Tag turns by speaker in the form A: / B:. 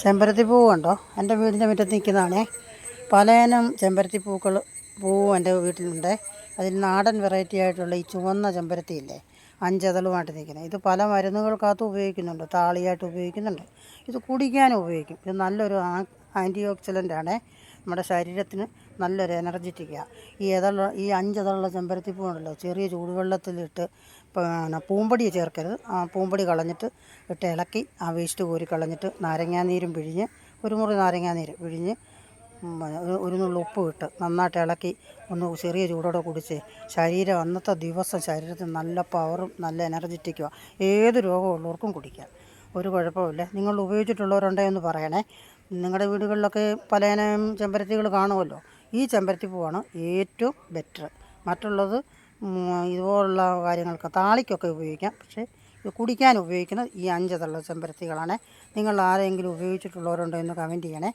A: ചെമ്പരത്തി പൂവ് കണ്ടോ? എൻ്റെ വീടിൻ്റെ മുറ്റത്ത് നിൽക്കുന്നതാണേ. പലയിനം ചെമ്പരത്തി പൂവും എൻ്റെ വീട്ടിലുണ്ട്. അതിൽ നാടൻ വെറൈറ്റി ആയിട്ടുള്ള ഈ ചുവന്ന ചെമ്പരത്തി ഇല്ലേ, 5 ഇതളുമായിട്ട് നിൽക്കുന്നത്, ഇത് പല മരുന്നുകൾക്കകത്തും ഉപയോഗിക്കുന്നുണ്ട്. താളിയായിട്ട് ഉപയോഗിക്കുന്നുണ്ട്. ഇത് കുടിക്കാനും ഉപയോഗിക്കും. ഇത് നല്ലൊരു ആൻറ്റി ഓക്സിഡൻ്റ് ആണേ. നമ്മുടെ ശരീരത്തിന് നല്ലൊരു എനർജറ്റിക്കാണ്. ഈ 5 ഇതളുള്ള ചെമ്പരത്തി പൂവുണ്ടല്ലോ, ചെറിയ ചൂടുവെള്ളത്തിലിട്ട് പിന്നെ പൂമ്പൊടി ചേർക്കരുത്. ആ പൂമ്പൊടി കളഞ്ഞിട്ട് ഇട്ട് ഇളക്കി ആ വേസ്റ്റ് കോരി കളഞ്ഞിട്ട് നാരങ്ങാനീരും പിഴിഞ്ഞ്, ഒരു മുറി നാരങ്ങാനീര് പിഴിഞ്ഞ് ഒരു നുള്ളു ഉപ്പ് ഇട്ട് നന്നായിട്ട് ഇളക്കി ഒന്ന് ചെറിയ ചൂടോടെ കുടിച്ച് ശരീരം അന്നത്തെ ദിവസം ശരീരത്തിന് നല്ല പവറും നല്ല എനർജറ്റിക്കുമാണ്. ഏത് രോഗമുള്ളവർക്കും കുടിക്കാം, ഒരു കുഴപ്പമില്ല. നിങ്ങൾ ഉപയോഗിച്ചിട്ടുള്ളവരുണ്ടെങ്കിൽ ഒന്ന് പറയണേ. നിങ്ങളുടെ വീടുകളിലൊക്കെ പലയിനം ചെമ്പരത്തികൾ കാണുമല്ലോ. ഈ ചെമ്പരത്തി പൂവാണ് ഏറ്റവും ബെറ്റർ. മറ്റുള്ളത് ഇതുപോലുള്ള കാര്യങ്ങൾക്ക് താളിക്കൊക്കെ ഉപയോഗിക്കാം. പക്ഷേ ഇത് കുടിക്കാൻ ഉപയോഗിക്കുന്നത് ഈ 5 ഇതളുള്ള ചെമ്പരത്തികളാണ്. നിങ്ങൾ ആരെങ്കിലും ഉപയോഗിച്ചിട്ടുള്ളവരുണ്ടോ എന്ന് കമൻറ്റ് ചെയ്യണേ.